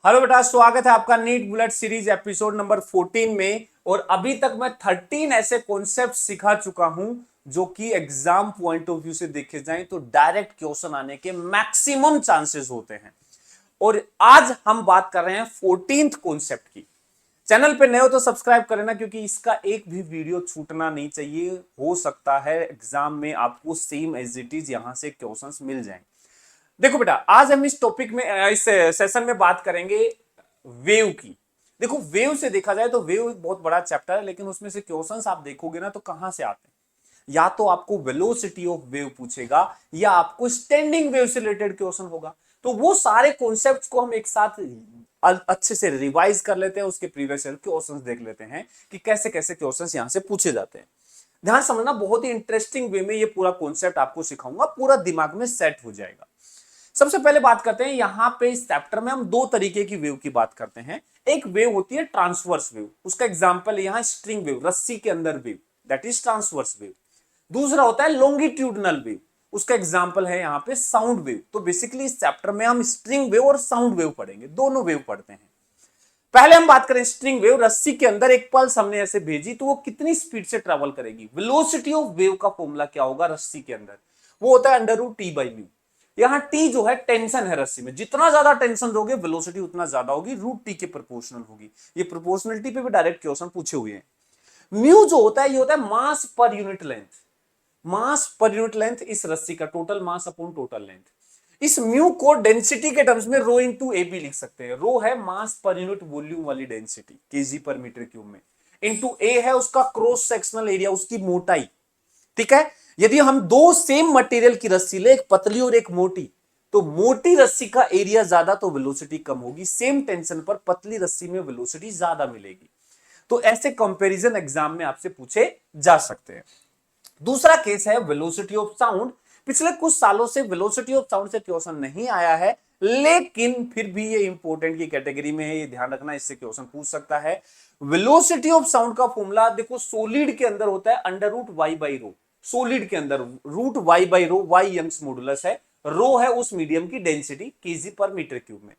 Hello बेटा, स्वागत है आपका NEET bullet series episode number 14 में। और अभी तक मैं 13 ऐसे कॉन्सेप्ट सिखा चुका हूं जो कि एग्जाम पॉइंट ऑफ व्यू से देखे जाएं तो डायरेक्ट क्वेश्चन आने के मैक्सिमम चांसेस होते हैं। और आज हम बात कर रहे हैं 14th कॉन्सेप्ट की। चैनल पे नए हो तो सब्सक्राइब करें ना, क्योंकि इसका एक भी वीडियो छूटना नहीं चाहिए। हो सकता है एग्जाम में आपको सेम एज इट इज यहां से क्वेश्चंस मिल जाएं। देखो बेटा, आज हम इस टॉपिक में इस सेशन में बात करेंगे वेव की। देखो, वेव से देखा जाए तो वेव एक बहुत बड़ा चैप्टर है, लेकिन उसमें से क्वेश्चंस आप देखोगे ना तो कहां से आते हैं। या तो आपको वेलोसिटी ऑफ वेव पूछेगा या आपको स्टैंडिंग वेव से रिलेटेड क्वेश्चन होगा। तो वो सारे कॉन्सेप्ट्स को हम एक साथ अच्छे से रिवाइज कर लेते हैं, उसके प्रीवियस ईयर क्वेश्चंस देख लेते हैं कि कैसे कैसे क्वेश्चंस यहां से पूछे जाते हैं। ध्यान समझना, बहुत ही इंटरेस्टिंग वे में ये पूरा कॉन्सेप्ट आपको सिखाऊंगा, पूरा दिमाग में सेट हो जाएगा। सबसे पहले बात करते हैं, यहां पे इस चैप्टर में हम दो तरीके की वेव की बात करते हैं। एक वेव होती है ट्रांसवर्स वेव, उसका एग्जांपल यहां स्ट्रिंग वेव, रस्सी के अंदर wave, that is transverse wave. दूसरा होता है लॉन्गिट्यूडनल वेव, उसका एग्जांपल है यहां पे साउंड वेव। तो बेसिकली इस चैप्टर में हम स्ट्रिंग वेव और साउंड वेव पढ़ेंगे, दोनों वेव पढ़ते हैं। पहले हम बात करें स्ट्रिंग वेव। रस्सी के अंदर एक पल्स हमने ऐसे भेजी तो वो कितनी स्पीड से ट्रेवल करेगी। वेलोसिटी ऑफ वेव का फॉर्मूला क्या होगा रस्सी के अंदर, वो होता है under root T by mu. यहां टी जो है टेंशन है रस्सी में, जितना ज्यादा टेंशन दोगे वेलोसिटी उतना ज्यादा होगी, रूट टी के प्रोपोर्शनल होगी। ये प्रोपोर्शनलिटी पे भी डायरेक्ट क्वेश्चन पूछे हुए हैं। म्यू जो होता है ये होता है मास पर यूनिट लेंथ। मास पर यूनिट लेंथ इस रस्सी का total mass upon total length. इस म्यू को डेंसिटी के टर्म्स में रो इंटू ए भी लिख सकते हैं। रो है मास पर यूनिट वॉल्यूम वाली density KG per metre cube में, इंटू ए है उसका क्रॉस सेक्शनल एरिया, उसकी मोटाई। ठीक है, यदि हम दो सेम मटेरियल की रस्सी ले, एक पतली और एक मोटी, तो मोटी रस्सी का एरिया ज्यादा तो वेलोसिटी कम होगी। सेम टेंशन पर पतली रस्सी में वेलोसिटी ज्यादा मिलेगी। तो ऐसे कंपैरिजन एग्जाम में आपसे पूछे जा सकते हैं। दूसरा केस है वेलोसिटी ऑफ साउंड। पिछले कुछ सालों से वेलोसिटी ऑफ साउंड से क्वेश्चन नहीं आया है, लेकिन फिर भी ये इंपॉर्टेंट की कैटेगरी में है, ये ध्यान रखना, इससे क्वेश्चन पूछ सकता है। वेलोसिटी ऑफ साउंड का फॉर्मूला देखो, सोलिड के अंदर होता है under root Y by rho. Solid के अंदर root Y by rho, Y Young's modulus है, रो है उस मीडियम की density KG per metre cube में।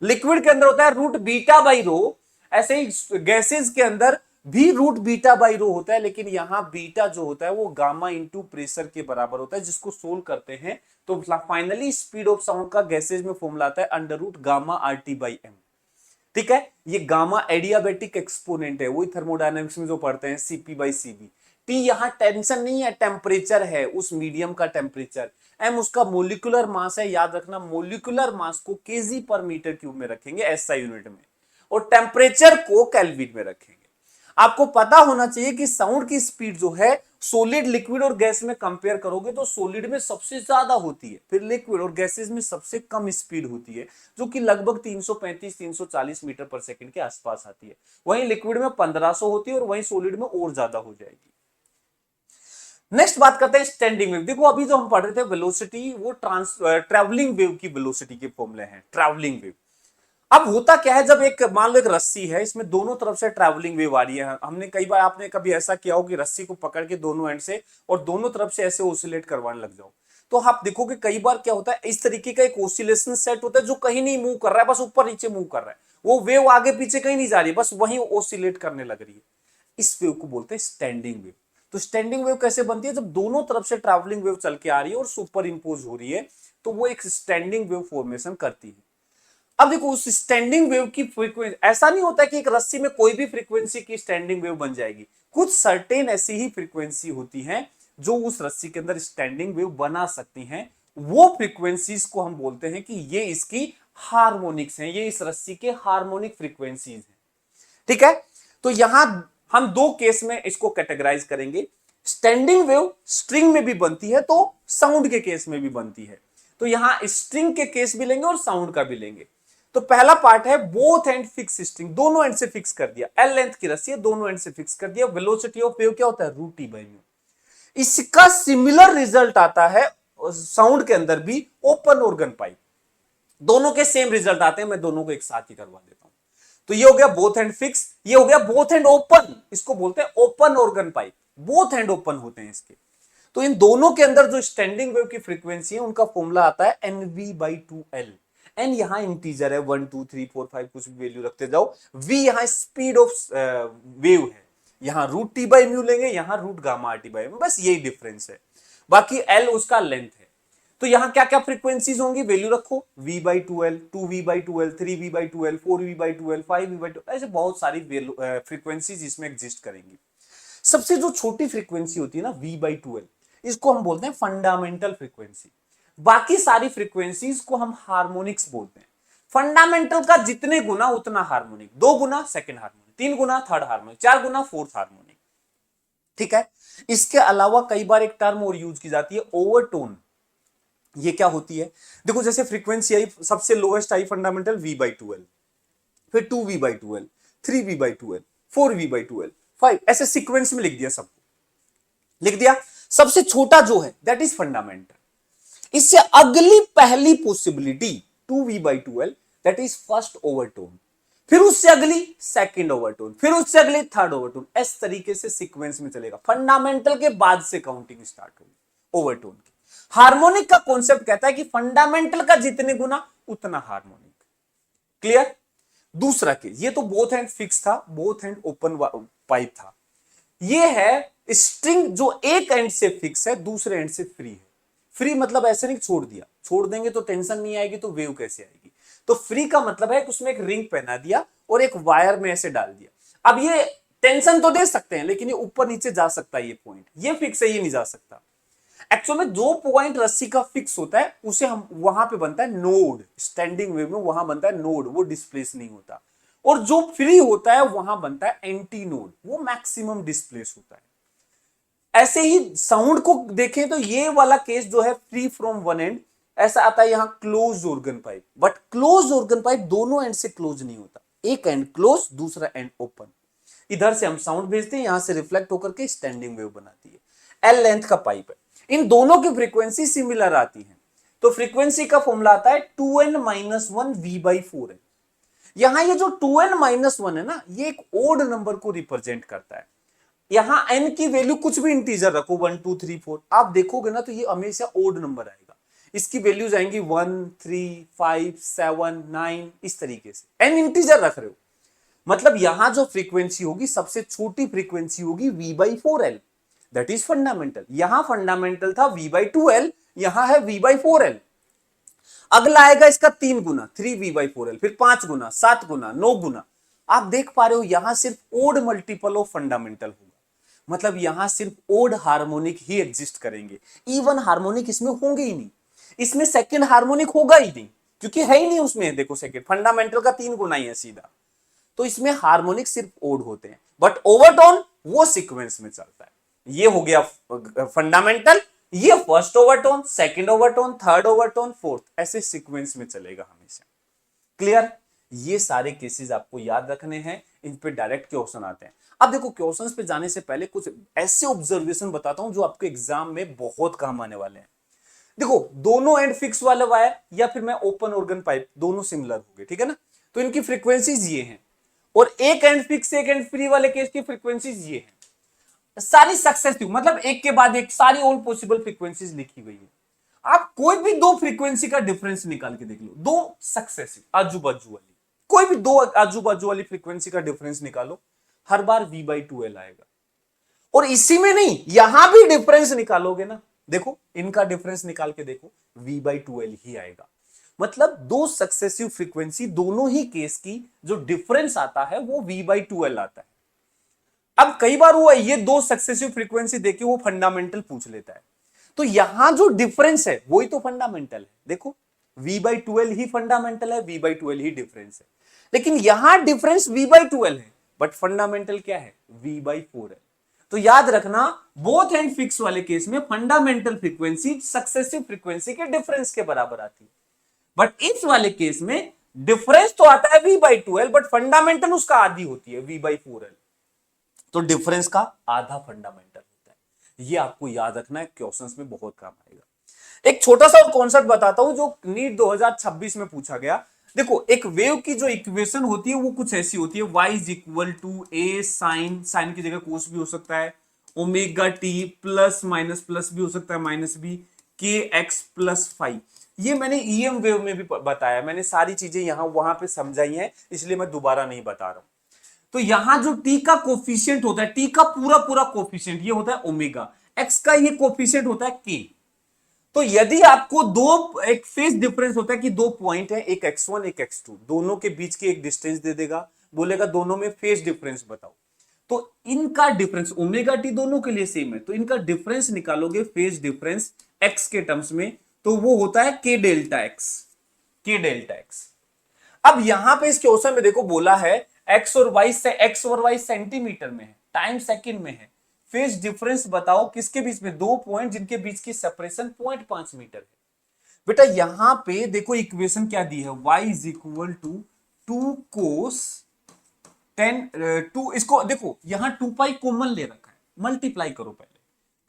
लिक्विड के अंदर होता है रूट बीटा बाई रो। ऐसे ही गैसेज के अंदर भी रूट बीटा बाई रो होता है, लेकिन यहां बीटा जो होता है वो गामा इंटू प्रेशर के बराबर होता है, जिसको सोल्व करते हैं तो फाइनली स्पीड ऑफ साउंड का गैसेज में फॉर्मूला आता है under root gamma R T by M. ठीक है, ये गामा एडियाबेटिक एक्सपोनेंट है, वही थर्मोडायनेमिक्स में जो पढ़ते हैं सीपी बाई सीबी। टी यहां टेंशन नहीं है, टेम्परेचर है, उस मीडियम का टेम्परेचर। एम उसका मोलिकुलर मास है, याद रखना मोलिकुलर मास को केजी पर मीटर क्यूब में रखेंगे एसआई यूनिट में, और टेम्परेचर को केल्विन में रखेंगे। आपको पता होना चाहिए कि साउंड की स्पीड जो है सॉलिड, लिक्विड और गैस में कंपेयर करोगे तो सॉलिड में सबसे ज्यादा होती है, फिर लिक्विड और गैसेस में सबसे कम स्पीड होती है, जो कि लगभग 335-340 मीटर पर सेकंड के आसपास आती है। वहीं लिक्विड में 1500 होती है और वहीं सॉलिड में और ज्यादा हो जाएगी। नेक्स्ट बात करते हैं स्टैंडिंग वेव। देखो, अभी जो हम पढ़ रहे थे वेलोसिटी, वो ट्रैवलिंग वेव की वेलोसिटी के फॉर्मूले हैं, ट्रैवलिंग वेव। अब होता क्या है, जब एक मान लो एक रस्सी है, इसमें दोनों तरफ से ट्रैवलिंग वेव आ रही है। हमने कई बार, आपने कभी ऐसा किया हो कि रस्सी को पकड़ के दोनों एंड से और दोनों तरफ से ऐसे ओसिलेट करवाने लग जाओ, तो आप देखोगे कई बार क्या होता है, इस तरीके का एक ओसिलेशन सेट होता है जो कहीं नहीं मूव कर रहा है, बस ऊपर नीचे मूव कर रहा है। वो वेव आगे पीछे कहीं नहीं जा रही, बस वहीं ओसिलेट करने लग रही है। इस वेव को बोलते हैं स्टैंडिंग वेव। तो स्टैंडिंग वेव कैसे बनती है, जब दोनों तरफ से ट्रैवलिंग वेव चल के आ रही है और सुपर इंपोज हो रही है, तो वो एक स्टैंडिंग वेव फॉर्मेशन करती है। अब देखो, उस स्टैंडिंग वेव की फ्रीक्वेंसी, ऐसा नहीं होता कि एक रस्सी में कोई भी फ्रीक्वेंसी की स्टैंडिंग वेव बन जाएगी। कुछ सर्टेन ऐसी ही फ्रीक्वेंसी होती हैं जो उस रस्सी के अंदर स्टैंडिंग वेव बना सकती हैं। वो फ्रीक्वेंसीज को हम बोलते हैं कि ये इसकी हार्मोनिक्स हैं, ये इस रस्सी के हार्मोनिक फ्रीक्वेंसीज हैं। ठीक है, तो यहां हम दो केस में इसको कैटेगराइज करेंगे। स्टैंडिंग वेव स्ट्रिंग में भी बनती है तो साउंड के केस में भी बनती है। तो यहां स्ट्रिंग के केस भी लेंगे और साउंड का भी लेंगे। तो पहला पार्ट है बोथ एंड फिक्स स्ट्रिंग, दोनों एंड से फिक्स कर दिया। एल लेंथ की रस्सी है, दोनों एंड से फिक्स कर दिया। वेलोसिटी ऑफ वेव क्या होता है, रूट टी बाई म्यू। इसका सिमिलर रिजल्ट आता है साउंड के अंदर भी, ओपन ऑर्गन पाइप। दोनों के सेम रिजल्ट आते हैं, मैं दोनों को एक साथ ही करवा देता हूं। तो ये हो गया बोथ एंड फिक्स, ये हो गया बोथ एंड ओपन, इसको बोलते हैं open organ pipe. Both end open होते हैं इसके। तो इन दोनों के अंदर जो स्टैंडिंग वेव की फ्रीक्वेंसी है, उनका फॉर्मूला आता है एनवी बाई 2L। एन यहाँ इंटीजर है 1 2 3 4 5 कुछ भी वैल्यू रखते जाओ, v यहाँ स्पीड ऑफ वेव है, यहाँ रूट टी बाई म्यू लेंगे, यहाँ root gamma R T by mu, बस यही डिफरेंस है, बाकी एल उसका लेंथ है। तो यहाँ क्या क्या फ्रीक्वेंसीज होंगी, वैल्यू रखो, v by 2l, 2v by 2l, 3v by 2l, 4v by 2l, 5v by 2l, ऐसे बहुत सारी फ्रीक्वेंसीज इसमें एग्जिस्ट करेंगी। सबसे जो छोटी फ्रीक्वेंसी होती है ना v बाई 2l, इसको हम बोलते हैं फंडामेंटल फ्रीक्वेंसी। बाकी सारी फ्रीक्वेंसीज को हम हार्मोनिक्स बोलते हैं। फंडामेंटल का जितने गुना उतना हार्मोनिक, 2 गुना सेकंड हार्मोनिक, 3 गुना थर्ड हार्मोनिक, 4 गुना फोर्थ हार्मोनिक, ठीक है। इसके अलावा कई बार एक टर्म और यूज की जाती है, ओवरटोन। ये क्या होती है, देखो जैसे फ्रीक्वेंसी आई, सबसे lowest I fundamental v by 2l, फिर 2v by 2l, 3v by 2l, 4v by 2l, 5, ऐसे सीक्वेंस में लिख दिया, सबको लिख दिया। सबसे छोटा जो है दैट इज फंडामेंटल। इससे अगली पहली possibility 2v by 2l, that is first overtone, फिर उससे अगली सेकंड ओवरटोन, फिर उससे अगली थर्ड ओवरटोन, इस तरीके से सीक्वेंस में चलेगा। फंडामेंटल के बाद से काउंटिंग स्टार्ट होगी ओवरटोन की। हार्मोनिक का कॉन्सेप्ट कहता है कि फंडामेंटल का जितने गुना उतना हार्मोनिक। क्लियर। दूसरा केस, ये तो बोथ हैंड फिक्स था, बोथ हैंड ओपन पाइप था। ये है स्ट्रिंग जो एक एंड से फिक्स है, दूसरे एंड से फ्री है। फ्री मतलब ऐसे नहीं छोड़ दिया, छोड़ देंगे तो टेंशन नहीं आएगी, तो वेव कैसे आएगी। तो फ्री का मतलब है कि उसमें एक रिंग पहना दिया और एक वायर में ऐसे डाल दिया। अब ये टेंशन तो दे सकते हैं, लेकिन ये ऊपर नीचे जा सकता है, ये पॉइंट ये फिक्स है, ये नहीं जा सकता। एक्चुअल में जो पॉइंट रस्सी का फिक्स होता है उसे हम वहां पे बनता है नोड, स्टैंडिंग वेव में वहां बनता है नोड, वो डिस्प्लेस नहीं होता। और जो फ्री होता है वहां बनता है एंटी नोड, वो मैक्सिमम डिस्प्लेस होता है। ऐसे ही साउंड को देखें तो ये वाला केस जो है फ्री फ्रॉम वन एंड, ऐसा आता है यहां close organ pipe. But close organ pipe दोनों एंड से क्लोज नहीं होता, एक एंड क्लोज दूसरा एंड ओपन। इधर से हम साउंड भेजते हैं, यहां से रिफ्लेक्ट होकर के स्टैंडिंग वेव बनाती है। एल लेंथ का पाइप है, इन दोनों की फ्रीक्वेंसी सिमिलर आती है। तो फ्रीक्वेंसी का फॉर्मूला आता है 2n माइनस 1 v बाई 4 है। यहां ये जो 2n माइनस 1 है ना, ये एक ओड नंबर को रिप्रेजेंट करता है। यहां n की वैल्यू कुछ भी इंटीजर रखो, 1 2 3 4, आप देखोगे ना तो ये हमेशा ओड नंबर आएगा। इसकी वैल्यूज आएंगी 1 3 5 7 9, इस तरीके से n इंटीजर रख रहे हो। मतलब यहां जो फ्रीक्वेंसी होगी सबसे छोटी फ्रीक्वेंसी होगी v by 4l, that is fundamental. यहां फंडामेंटल था v बाई 2l, यहां है v बाई 4l। अगला आएगा इसका 3 गुना 3v बाई 4l, फिर 5 गुना 7 गुना 9 गुना। आप देख पा रहे हो यहां सिर्फ ओड मल्टीपल ऑफ फंडामेंटल होगा, मतलब यहां सिर्फ ओड हार्मोनिक ही एग्जिस्ट करेंगे, इवन हार्मोनिक इसमें होंगे ही नहीं। इसमें सेकंड हार्मोनिक होगा ही नहीं, क्योंकि है ही नहीं उसमें। देखो सेकंड फंडामेंटल का 3 गुना ही है सीधा, तो इसमें हार्मोनिक सिर्फ ओड होते हैं। बट ओवरटोन वो सीक्वेंस में चलता है। ये हो गया फंडामेंटल, ये first overtone, second overtone, third overtone, fourth, ऐसे सीक्वेंस में चलेगा हमेशा। क्लियर। ये सारे केसेस आपको याद रखने हैं, इन पे डायरेक्ट क्वेश्चन आते हैं। अब देखो क्वेश्चंस पे जाने से पहले कुछ ऐसे ऑब्जर्वेशन बताता हूं जो आपके एग्जाम में बहुत काम आने वाले हैं। देखो दोनों एंड फिक्स वाले वायर या फिर मैं ओपन ऑर्गन पाइप, दोनों सिमिलर हो गए, ठीक है ना। तो इनकी फ्रीक्वेंसीज ये हैं, और एक एंड फिक्स एक एंड फ्री वाले केस की फ्रीक्वेंसीज ये हैं। सारी सक्सेसिव मतलब एक के बाद एक सारी ऑल पॉसिबल फ्रीक्वेंसीज लिखी हुई है। आप कोई भी दो फ्रीक्वेंसी का डिफरेंस निकाल के देख लो, दो सक्सेसिव आजू बाजू वाली, कोई भी दो आजू बाजू वाली फ्रीक्वेंसी का डिफरेंस निकालो, हर बार v बाई 2l आएगा। और इसी में नहीं, यहां भी डिफरेंस निकालोगे ना, देखो इनका डिफरेंस निकाल के देखो, v बाई 2l ही आएगा। मतलब दो सक्सेसिव फ्रीक्वेंसी, दोनों ही केस की जो डिफरेंस आता है वो v बाई 2l आता है। अब कई बार वो ये दो सक्सेसिव फ्रीक्वेंसी देके वो फंडामेंटल पूछ लेता है, तो यहां जो डिफरेंस है वही तो फंडामेंटल है। देखो v by 2l he fundamental है, v by 2l he difference है। लेकिन यहां डिफरेंस v बाई 2l है, बट फंडामेंटल क्या है, v बाई 4l। तो याद रखना, बोथ एंड फिक्स वाले केस में फंडामेंटल फ्रीक्वेंसी सक्सेसिव फ्रीक्वेंसी के डिफरेंस के बराबर आती है। बट इस वाले केस में डिफरेंस तो आता है v by 2l, but fundamental उसका आधी होती है, v बाई 4l। तो डिफरेंस का आधा फंडामेंटल होता है। ये आपको याद रखना है, क्वेश्चंस में बहुत काम आएगा। एक छोटा सा और कॉन्सेप्ट बताता हूं जो नीट 2026 में पूछा गया। देखो एक वेव की जो इक्वेशन होती है वो कुछ ऐसी होती है, y is equal to A sine, sine की जगह कोस भी हो सकता है, omega T plus minus plus भी हो सकता है, माइनस भी, के एक्स प्लस फाइव। ये मैंने ईएम वेव में भी बताया, मैंने सारी चीजें यहां वहां पे समझाई हैं, इसलिए मैं दोबारा नहीं बता रहा हूं। तो यहां जो टी का कोफिशिएंट होता है, टी का पूरा पूरा कोफिशिएंट ये होता है ओमेगा, एक्स का ये कोफिशिएंट होता है के। तो यदि आपको दो एक फेज डिफरेंस होता है कि दो पॉइंट है, एक x1 एक x2, दोनों के बीच की एक डिस्टेंस दे देगा, बोलेगा दोनों में फेज डिफरेंस बताओ। तो इनका डिफरेंस ओमेगा टी दोनों के लिए सेम है, तो इनका डिफरेंस निकालोगे फेज डिफरेंस x के टर्म्स में, तो वो होता है k delta x, k delta x। अब यहां पे इस क्वेश्चन में देखो बोला है x और y सेंटीमीटर में है, टाइम सेकंड में है, फेज डिफरेंस बताओ किसके बीच में, दो पॉइंट जिनके बीच की सेपरेशन 0.5 मीटर है। बेटा यहां पे देखो इक्वेशन क्या दी है, y इज इक्वल टू 2 कोस 10 2, इसको देखो यहां 2 पाई कॉमन ले रखा है, मल्टीप्लाई करो पहले,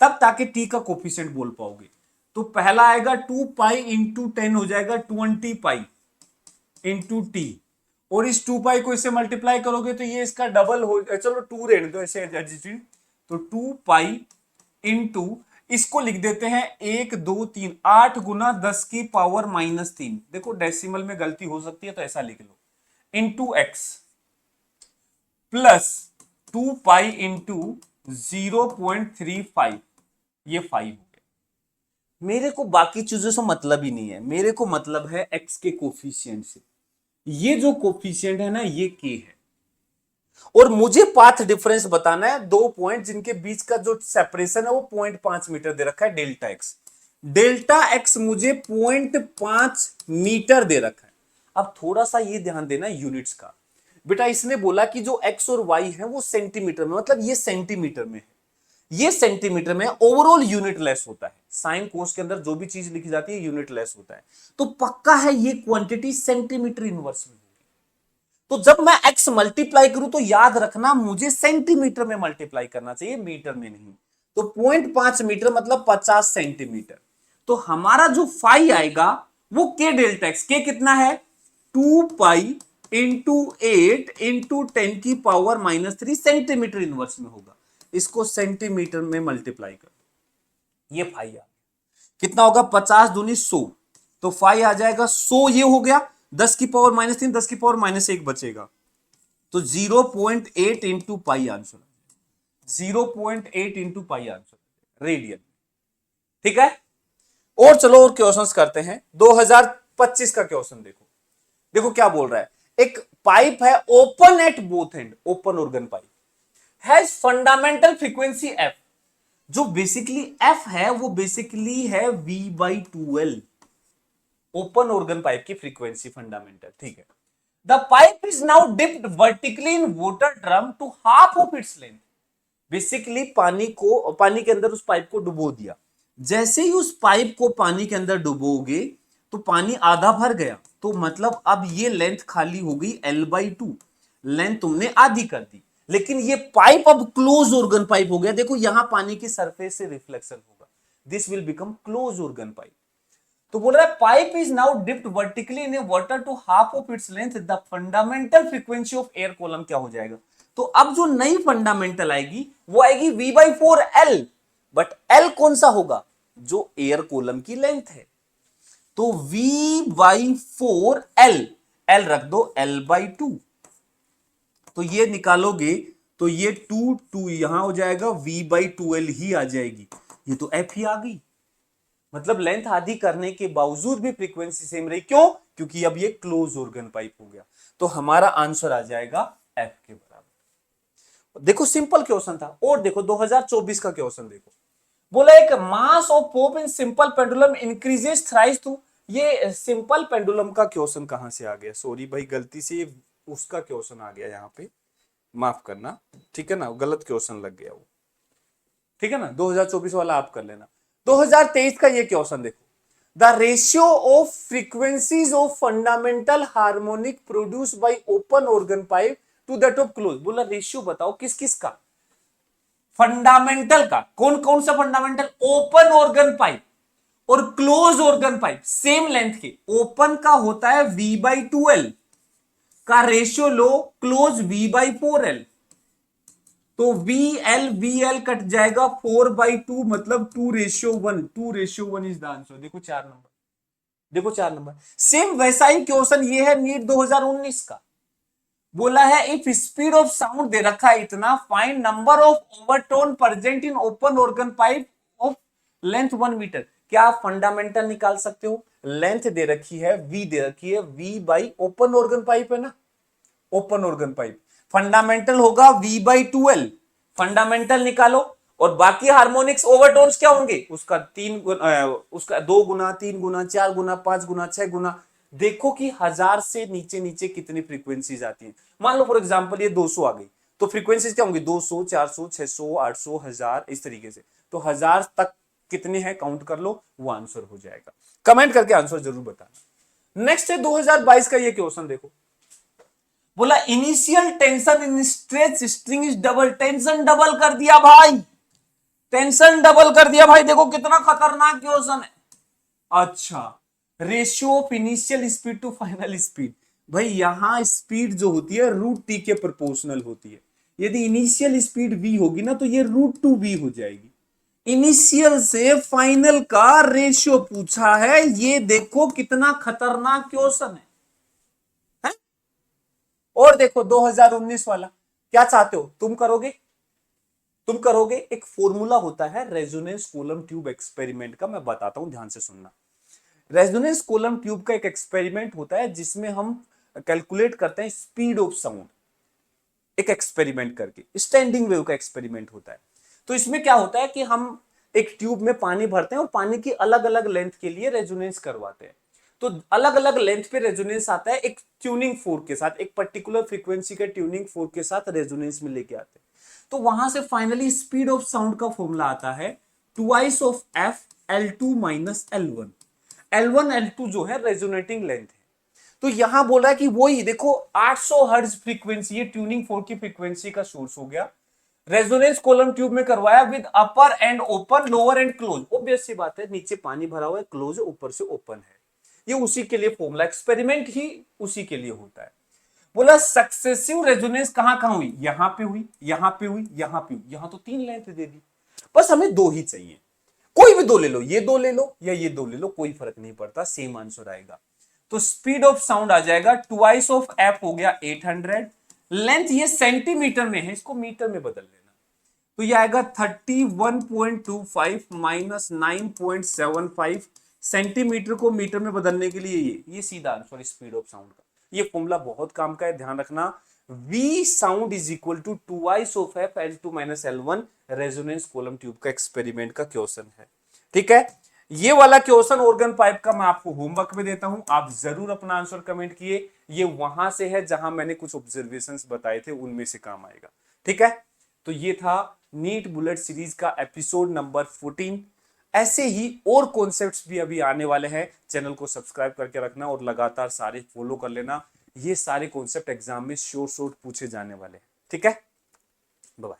तब ताकि t का कोफिशिएंट बोल पाओगे। तो पहला आएगा 2 पाई इंटू 10 हो जाएगा 20 पाई इंटू टी, और इस 2 पाई को इससे मल्टीप्लाई करोगे तो ये इसका डबल हो, चलो 2 रहने दो ऐसे एडजस्ट, तो 2 पाई इंटू इसको लिख देते हैं 1 2 3 8 गुना 10 की पावर -3, देखो डेसिमल में गलती हो सकती है तो ऐसा लिख लो, into x plus 2 pi into 0.35, ये 5 हो गया। मेरे को बाकी चीजों से मतलब ही नहीं है, मेरे को मतलब है एक्स के कोफिशिएंट से। ये जो कोफिशिएंट है ना ये के है, और मुझे पाथ डिफरेंस बताना है दो पॉइंट जिनके बीच का जो सेपरेशन है वो 0.5 मीटर दे रखा है, डेल्टा एक्स। डेल्टा एक्स मुझे 0.5 मीटर दे रखा है। अब थोड़ा सा ये ध्यान देना यूनिट्स का, बेटा इसने बोला कि जो एक्स और वाई है वो सेंटीमीटर में, मतलब ये सेंटीमीटर में है, ये सेंटीमीटर में, ओवरऑल यूनिट लेस होता है, साइन कोस के अंदर जो भी चीज लिखी जाती है यूनिट लेस होता है, तो पक्का है ये क्वांटिटी सेंटीमीटर इनवर्स में। तो जब मैं x मल्टीप्लाई करूं तो याद रखना मुझे सेंटीमीटर में मल्टीप्लाई करना चाहिए, मीटर में नहीं। तो 0.5 मीटर मतलब 50 सेंटीमीटर। तो हमारा जो फाई आएगा वो के डेल्टा एक्स, के कितना है 2 पाई इंटू 8 इंटू 10 की पावर -3 सेंटीमीटर इनवर्स में होगा, इसको सेंटीमीटर में मल्टीप्लाई कर, ये फाई आ गया, कितना होगा 50 दूनी 100, तो फाई आ जाएगा 100, ये हो गया 10 की पावर -3, 10 की पावर -1 बचेगा, तो 0.8 into pi answer, 0.8 into pi answer radian. ठीक है, और चलो और क्वेश्चंस करते हैं। 2025 का क्वेश्चन देखो, देखो क्या बोल रहा है, एक पाइप है open at both end, open organ pipe has fundamental frequency F, जो बेसिकली एफ है वो बेसिकली है V/2L, ओपन ऑर्गन पाइप की फ्रीक्वेंसी फंडामेंटल। ठीक है, the pipe is now dipped vertically in water drum to half of its length, basically पानी के अंदर उस पाइप को डुबो दिया, जैसे ही उस पाइप को पानी के अंदर डुबोगे तो पानी आधा भर गया, तो मतलब अब ये लेंथ खाली हो गई L/2, लेंथ तुमने आधी कर दी, लेकिन ये पाइप अब क्लोज ऑर्गन पाइप हो गया, देखो यहां पानी की सरफेस से रिफ्लेक्शन होगा, this will become close organ pipe. तो बोल रहा है pipe is now dipped vertically in a water to half of its length, the fundamental frequency of air column क्या हो जाएगा, तो अब जो नई फंडामेंटल आएगी वो आएगी V/4L, बट L कौन सा होगा, जो एयर कॉलम की लेंथ है, तो V/4L, L रख दो L/2, तो ये निकालोगे तो ये 2 यहां हो जाएगा, V/2L ही आ जाएगी, ये तो F ही आ गई, मतलब लेंथ आधी करने के बावजूद भी फ्रीक्वेंसी सेम रही, क्यों, क्योंकि अब ये क्लोज ऑर्गन पाइप हो गया, तो हमारा आंसर आ जाएगा एफ के बराबर। देखो सिंपल क्वेश्चन था। और देखो 2024 का क्वेश्चन देखो, बोला एक mass of bob in simple pendulum increases thrice to, ये सिंपल पेंडुलम का क्वेश्चन कहां से आ गया, सॉरी भाई गलती से उसका क्वेश्चन आ गया यहां पे, माफ करना, ठीक है ना, गलत क्वेश्चन लग गया वो, ठीक है ना, 2024 वाला आप कर लेना। 2023 का ये क्वेश्चन देखो, the ratio of frequencies of fundamental harmonic produce by open organ pipe to that of close, बोला रेशियो बताओ किस किस का, फंडामेंटल का, कौन कौन सा फंडामेंटल, ओपन ऑर्गन पाइप और close organ pipe same length के, ओपन का होता है V/2L का रेशियो लो, क्लोज V/4L, तो VL कट जाएगा 4/2, मतलब 2:1, 2:1 इज द आंसर, देखो 4 नंबर, देखो 4 नंबर। सेम वैसा ही क्वेश्चन ये है नीट 2019 का। बोला है इफ स्पीड ऑफ साउंड दे रखा है इतना, find number of overtone present in open organ pipe of length 1 metre. क्या आप फंडामेंटल निकाल सकते हो? लेंथ दे रखी है v, दे रखी है v by open organ pipe है ना, ओपन ऑर्गन पाइप। फंडामेंटल होगा v बाई 12, फंडामेंटल निकालो। और बाकी हार्मोनिक्स ओवरटोन्स क्या होंगे? उसका 3 उसका 2 गुना, 3 गुना, 4 गुना, 5 गुना, 6 गुना। देखो कि 1000 से नीचे नीचे कितनी फ्रीक्वेंसीज आती हैं। मान लो फॉर एग्जांपल ये 200 आ गई, तो फ्रीक्वेंसीज क्या होंगी? 200, 400, 600, 800, 1000, इस तरीके से। तो 1000 तक कितने हैं काउंट कर लो, वो आंसर हो जाएगा। कमेंट करके आंसर जरूर बताना। नेक्स्ट है 2022 का ये क्वेश्चन देखो। बोला initial tension in stretch string is double. Tension double कर दिया भाई, टेंशन डबल कर दिया भाई। देखो कितना खतरनाक क्वेश्चन है। अच्छा, ratio of initial speed to final speed. भाई यहां स्पीड जो होती है रूट टी के प्रोपोर्शनल होती है। यदि इनिशियल स्पीड v होगी ना, तो ये √2v हो जाएगी। इनिशियल से फाइनल का रेशियो पूछा है, ये देखो कितना खतरनाक क्वेश्चन है? और देखो 2019 वाला, क्या चाहते हो तुम करोगे? तुम करोगे, एक फॉर्मूला होता है रेजोनेंस कूलम ट्यूब एक्सपेरिमेंट का, मैं बताता हूं, ध्यान से सुनना। रेजोनेंस कूलम ट्यूब का एक एक्सपेरिमेंट होता है जिसमें हम कैलकुलेट करते हैं स्पीड ऑफ साउंड, एक एक्सपेरिमेंट करके। स्टैंडिंग वेव का एक्सपेरिमेंट होता है। तो इसमें क्या होता है कि हम एक ट्यूब में पानी भरते हैं और पानी की अलग अलग लेंथ के लिए रेजोनेंस करवाते हैं। तो अलग अलग लेंथ पे रेजोनेंस आता है एक ट्यूनिंग फोर्क के साथ, एक पर्टिकुलर फ्रीक्वेंसी के ट्यूनिंग फोर्क के साथ रेजोनेंस में लेके आते हैं। तो वहां से फाइनली स्पीड ऑफ साउंड का फॉर्मूला आता है twice of F L2 minus L1। L1 L2 जो है रेजोनेटिंग लेंथ है। तो यहां बोल रहा है कि वही देखो 800 हर्ट्ज फ्रीक्वेंसी, ये ट्यूनिंग फोर्क की फ्रीक्वेंसी का सोर्स हो गया। रेजोनेंस कॉलम ट्यूब में करवाया with upper end open, lower end close. Obvious सी बात है, नीचे पानी भरा हुआ है, क्लोज ऊपर से ओपन है। ये उसी के लिए फॉर्मूला, एक्सपेरिमेंट ही उसी के लिए होता है। बोला सक्सेसिव रेजोनेंस कहां कहां हुई? यहां पे हुई, यहां पे हुई, यहां पे हुई। यहां तो 3 लेंथ दे दी, बस हमें 2 ही चाहिए। कोई भी 2 ले लो, ये 2 ले लो या ये 2 ले लो, कोई फर्क नहीं पड़ता, सेम आंसर आएगा। तो स्पीड ऑफ साउंड आ जाएगा ट्वाइस ऑफ एफ हो गया 800। लेंथ ये सेंटीमीटर में है, इसको मीटर में बदल लेना। तो ये आएगा 31.25 माइनस 9.75। सेंटीमीटर को मीटर में बदलने के लिए ये सीधा आंसर स्पीड ऑफ साउंड का। ये फॉर्मूला बहुत काम का है, ध्यान रखना। V sound is equal to twice of F L2 minus L1। Resonance column tube का एक्सपेरिमेंट का क्वेश्चन है, ठीक है। ये वाला क्वेश्चन ऑर्गन पाइप का मैं आपको होमवर्क में देता हूं, आप जरूर अपना आंसर कमेंट किए। ये वहां से है जहां मैंने कुछ ऑब्जर्वेशंस बताए थे, उनमें से काम आएगा, ठीक है। तो ये था नीट बुलेट सीरीज का एपिसोड नंबर 14। ऐसे ही और कॉन्सेप्ट्स भी अभी आने वाले हैं, चैनल को सब्सक्राइब करके रखना और लगातार सारे फॉलो कर लेना। ये सारे कॉन्सेप्ट एग्जाम में शॉर्ट पूछे जाने वाले हैं, ठीक है। Bye bye.